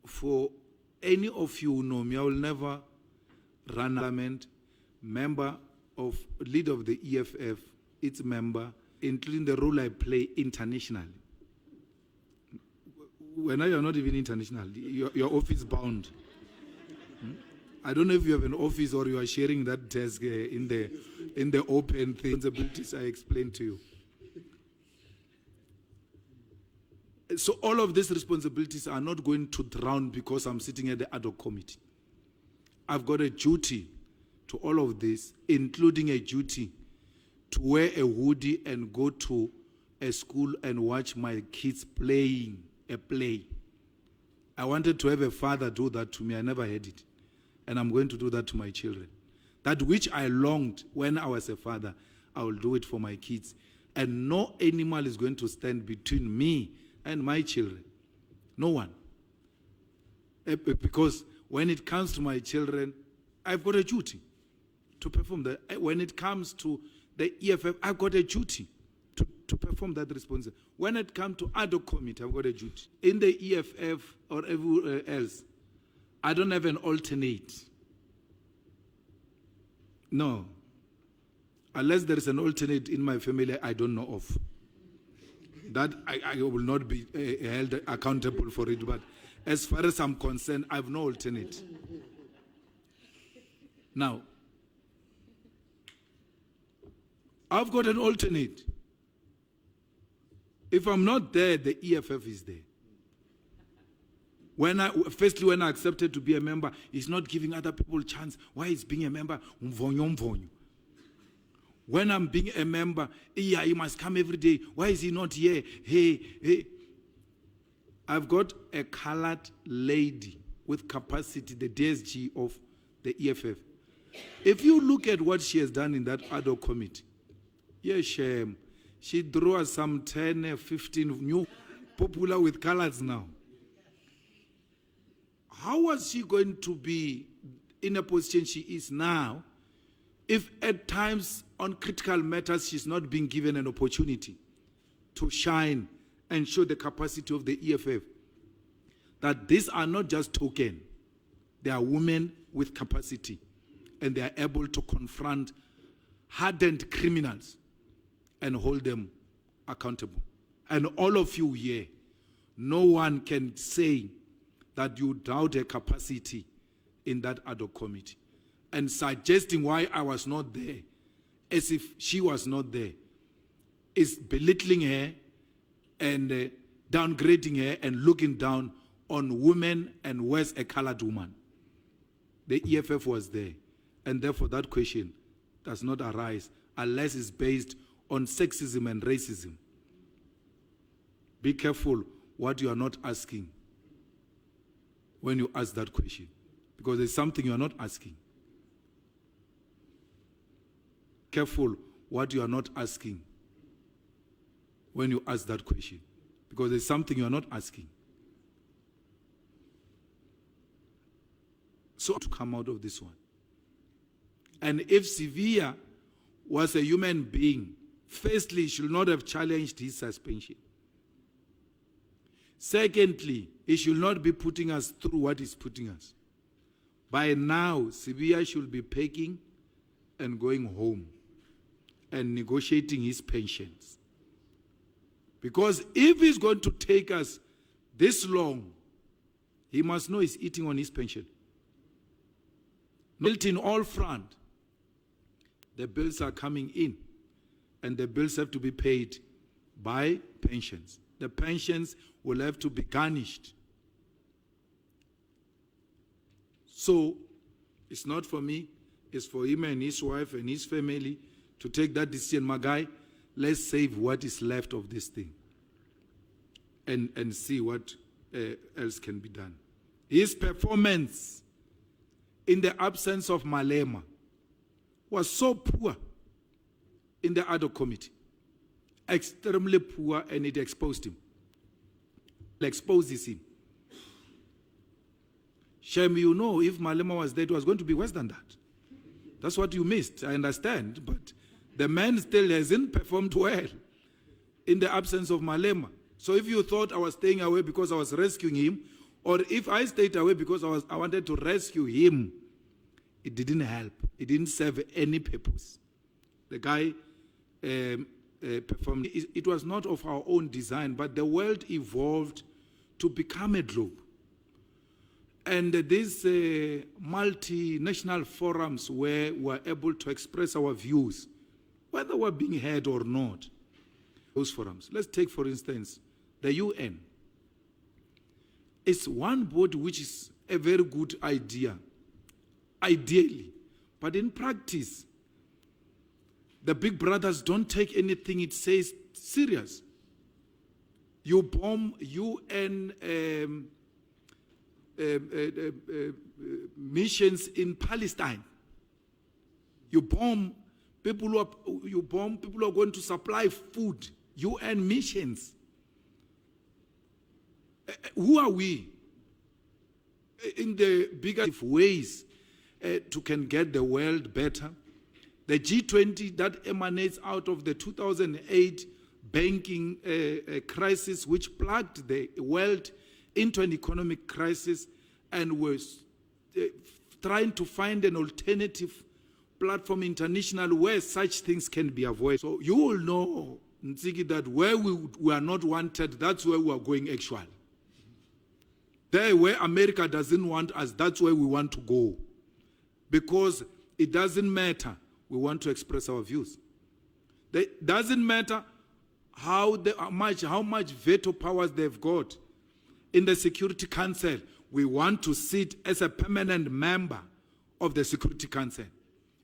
For any of you who know me, I will never run parliament, member of leader of the EFF, its member, including the role I play internationally. When you are not even international, you're office bound. I don't know if you have an office or you are sharing that desk in the open responsibilities I explained to you. So all of these responsibilities are not going to drown because I'm sitting at the Adhoc committee. I've got a duty to all of this, including a duty to wear a hoodie and go to a school and watch my kids playing a play. I wanted to have a father do that to me. I never had it. And I'm going to do that to my children. That which I longed when I was a father, I will do it for my kids. And no animal is going to stand between me and my children. No one. Because when it comes to my children, I've got a duty to perform that. When it comes to the EFF, I've got a duty to perform that responsibility. When it comes to Adhoc committee, I've got a duty. In the EFF or everywhere else, I don't have an alternate. No. Unless there is an alternate in my family I don't know of. That I will not be held accountable for it. But as far as I'm concerned, I have no alternate. Now, I've got an alternate. If I'm not there, the EFF is there. Firstly, when I accepted to be a member, it's not giving other people a chance. Why is being a member? When I'm being a member, yeah, he must come every day. Why is he not here? Hey. I've got a colored lady with capacity, the DSG of the EFF. If you look at what she has done in that Adhoc committee, yes, she drew us some 10, 15 new popular with colors now. How was she going to be in a position she is now if at times on critical matters she's not being given an opportunity to shine and show the capacity of the EFF? That these are not just token. They are women with capacity and they are able to confront hardened criminals and hold them accountable. And all of you here, no one can say that you doubt her capacity in that Adhoc committee. And suggesting why I was not there, as if she was not there, is belittling her and downgrading her and looking down on women and worse, a colored woman. The EFF was there. And therefore that question does not arise unless it's based on sexism and racism. Be careful what you are not asking when you ask that question, because there's something you are not asking. Careful what you are not asking when you ask that question, because there's something you are not asking. So to come out of this one. And if Sibiya was a human being, firstly, he should not have challenged his suspension. Secondly, he should not be putting us through what he's putting us. By now, Sibiya should be packing and going home and negotiating his pensions. Because if he's going to take us this long, he must know he's eating on his pension. Built in all front, the bills are coming in, and the bills have to be paid by pensions. The pensions will have to be garnished. So, it's not for me, it's for him and his wife and his family to take that decision. My guy, let's save what is left of this thing and see what else can be done. His performance in the absence of Malema was so poor in the Adhoc committee. Extremely poor, and it exposed him. It exposes him. Shame, you know, if Malema was there, it was going to be worse than that. That's what you missed, I understand. But the man still hasn't performed well in the absence of Malema. So if you thought I was staying away because I was rescuing him, or if I stayed away because I wanted to rescue him, it didn't help. It didn't serve any purpose. The guy performed. It was not of our own design, but the world evolved to become a globe. And these multinational forums where we were able to express our views, whether we're being heard or not. Those forums. Let's take, for instance, the UN. It's one body which is a very good idea, ideally. But in practice, the big brothers don't take anything it says serious. You bomb UN missions in Palestine. You bomb people who are going to supply food. UN missions. Who are we in the bigger ways to can get the world better? The G20 that emanates out of the 2008 banking crisis, which plugged the world into an economic crisis, and was trying to find an alternative platform international where such things can be avoided. So you will know, Ntsiki, that where we are not wanted, that's where we are going actually. There where America doesn't want us, that's where we want to go. Because it doesn't matter, we want to express our views. It doesn't matter how much veto powers they've got in the Security Council. We want to sit as a permanent member of the Security Council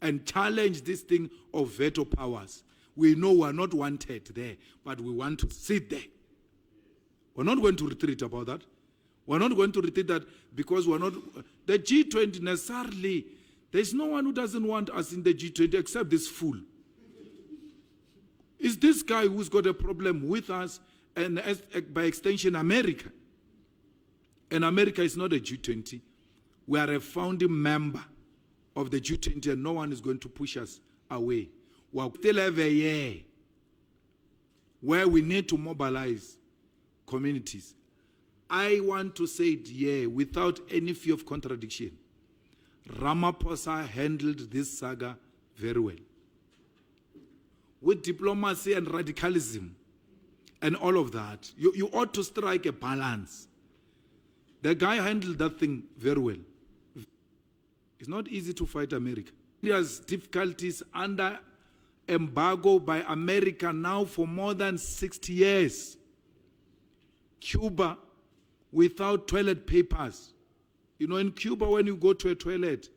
and challenge this thing of veto powers. We know we're not wanted there, but we want to sit there. We're not going to retreat about that. We're not going to retreat that because we're not. The G20 necessarily, there's no one who doesn't want us in the G20 except this fool. It's this guy who's got a problem with us and by extension America. And America is not a G20. We are a founding member of the G20 and no one is going to push us away. We'll still have a year where we need to mobilize communities. I want to say it here without any fear of contradiction. Ramaphosa handled this saga very well. With diplomacy and radicalism and all of that, you ought to strike a balance. The guy handled that thing very well. It's not easy to fight America. There's difficulties under embargo by America now for more than 60 years. Cuba, without toilet papers. You know, in Cuba, when you go to a toilet,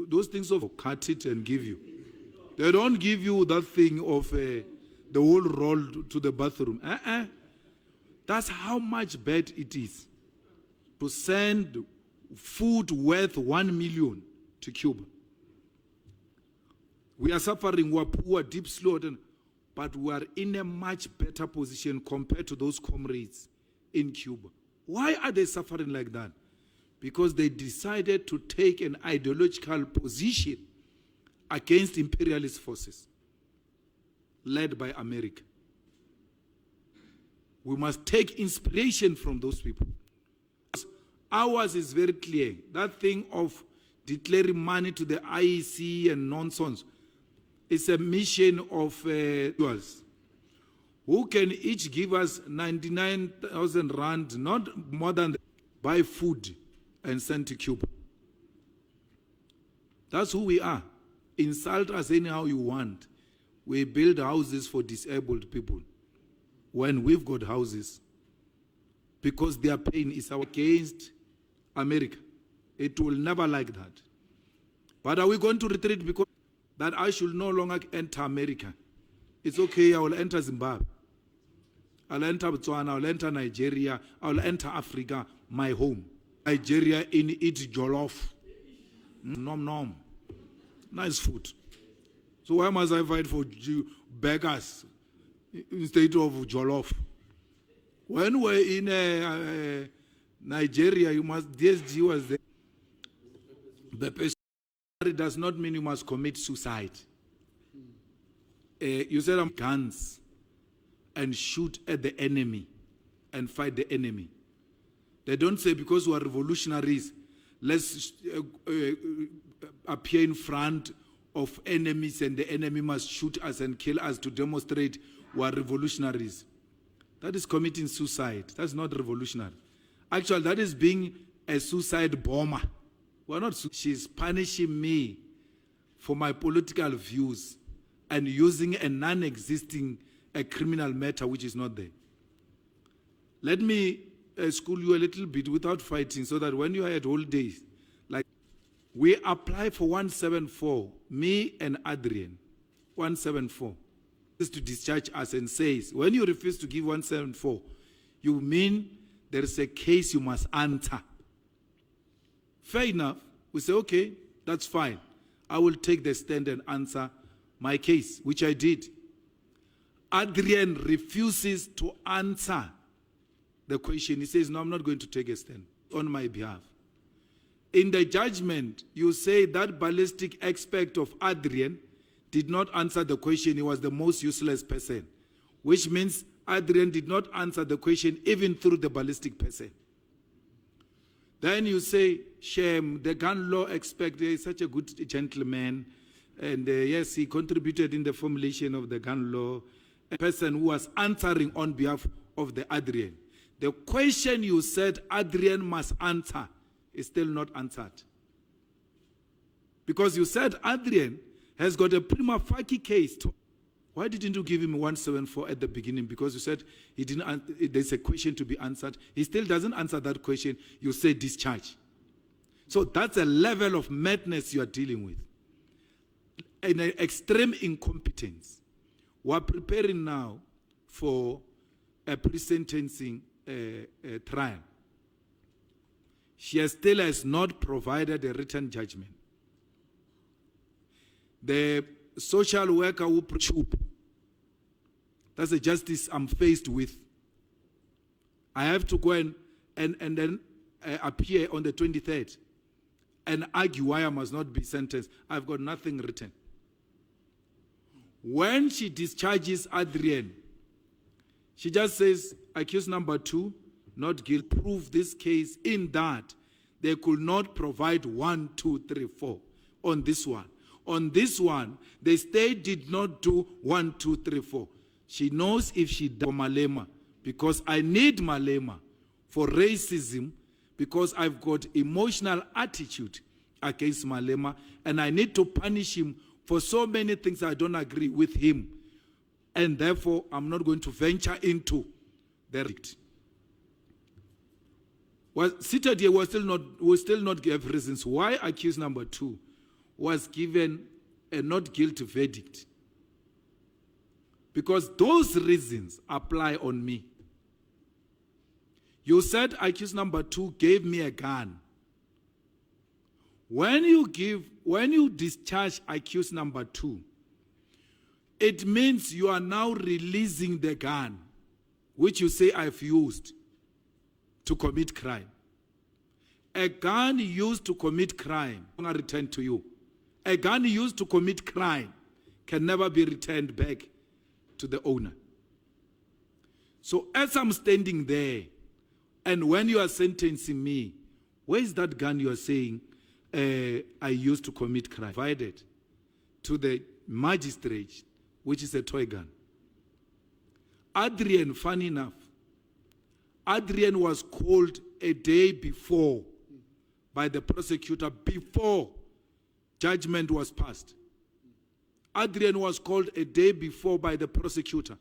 those things of cut it and give you. They don't give you that thing of the whole roll to the bathroom. That's how much bad it is to send food worth 1 million to Cuba. We are suffering, we are poor, deep slaughter, but we are in a much better position compared to those comrades in Cuba. Why are they suffering like that? Because they decided to take an ideological position against imperialist forces led by America. We must take inspiration from those people. Ours is very clear. That thing of declaring money to the IEC and nonsense is a mission of individuals who can each give us 99,000 rand, not more than buy food and send to Cuba. That's who we are. Insult us anyhow you want. We build houses for disabled people when we've got houses because their pain is against America. It will never like that. But are we going to retreat because that I should no longer enter America? It's okay, I will enter Zimbabwe. I'll enter Botswana, I'll enter Nigeria, I'll enter Africa, my home. Nigeria in eat jollof. Nom nom. Nice food. So why must I fight for beggars instead of jollof? When we're in Nigeria, you must, DSG was there. The person does not mean you must commit suicide. You said guns. and shoot at the enemy and fight the enemy. They don't say because we are revolutionaries, let's appear in front of enemies and the enemy must shoot us and kill us to demonstrate we are revolutionaries. That is committing suicide. That's not revolutionary. Actually, that is being a suicide bomber. We're not. She's punishing me for my political views and using a non-existing criminal matter which is not there. Let me school you a little bit without fighting so that when you are at holidays, like we apply for 174, me and Adrian, 174, is to discharge us and says, when you refuse to give 174, you mean there is a case you must answer. Fair enough. We say, okay, that's fine. I will take the stand and answer my case, which I did. Adrian refuses to answer the question. He says, no, I'm not going to take a stand on my behalf. In the judgment, you say that ballistic expert of Adrian did not answer the question. He was the most useless person, which means Adrian did not answer the question even through the ballistic person. Then you say, shame, the gun law expert is such a good gentleman, and yes, he contributed in the formulation of the gun law. A person who was answering on behalf of the Adrian. The question you said Adrian must answer is still not answered. Because you said Adrian has got a prima facie case. Why didn't you give him 174 at the beginning? Because you said he didn't. There's a question to be answered. He still doesn't answer that question. You say discharge. So that's a level of madness you are dealing with. An extreme incompetence. We're preparing now for a pre-sentencing trial. She still has not provided a written judgment. The social worker who Cuba, that's the justice I'm faced with. I have to go and then appear on the 23rd and argue why I must not be sentenced. I've got nothing written. When she discharges Adrian, she just says, accused number 2, not guilty. Prove this case in that they could not provide 1, 2, 3, 4 on this one. On this one, the state did not do 1, 2, 3, 4. She knows if she does for Malema, because I need Malema for racism, because I've got emotional attitude against Malema, and I need to punish him for so many things I don't agree with him. And therefore, I'm not going to venture into the verdict. Well, seated here, we still not give reasons why accused number 2 was given a not guilty verdict. Because those reasons apply on me. You said accused number 2 gave me a gun. When you discharge accused number 2, it means you are now releasing the gun, which you say I've used to commit crime. A gun used to commit crime will not return to you. A gun used to commit crime can never be returned back to the owner. So as I'm standing there, and when you are sentencing me, where is that gun you are saying I used to commit crime? Provided to the magistrate, which is a toy gun. Adrian, funny enough, Adrian was called a day before by the prosecutor before judgment was passed. Adrian was called a day before by the prosecutor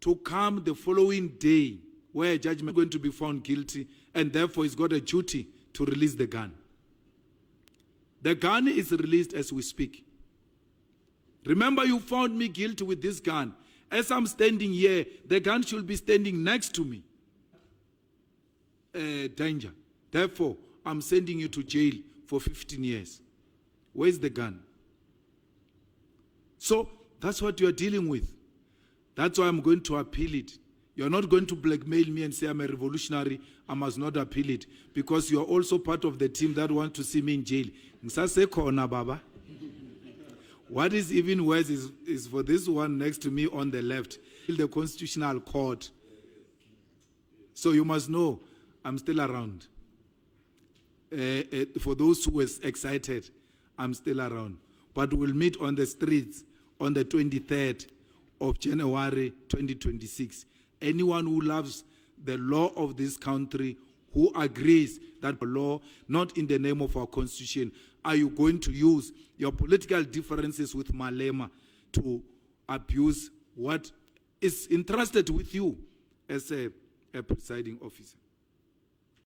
to come the following day where a judgment is going to be found guilty, and therefore he's got a duty to release the gun. The gun is released as we speak. Remember, you found me guilty with this gun. As I'm standing here, the gun should be standing next to me. Danger. Therefore, I'm sending you to jail for 15 years. Where's the gun? So that's what you're dealing with. That's why I'm going to appeal it. You're not going to blackmail me and say I'm a revolutionary. I must not appeal it, because you're also part of the team that wants to see me in jail. Baba. What is even worse is for this one next to me on the left. appeal the Constitutional Court. So you must know, I'm still around. For those who were excited, I'm still around. But we'll meet on the streets on the 23rd of January 2026. Anyone who loves the law of this country, who agrees that the law, not in the name of our constitution, are you going to use your political differences with Malema to abuse what is entrusted with you as a presiding officer?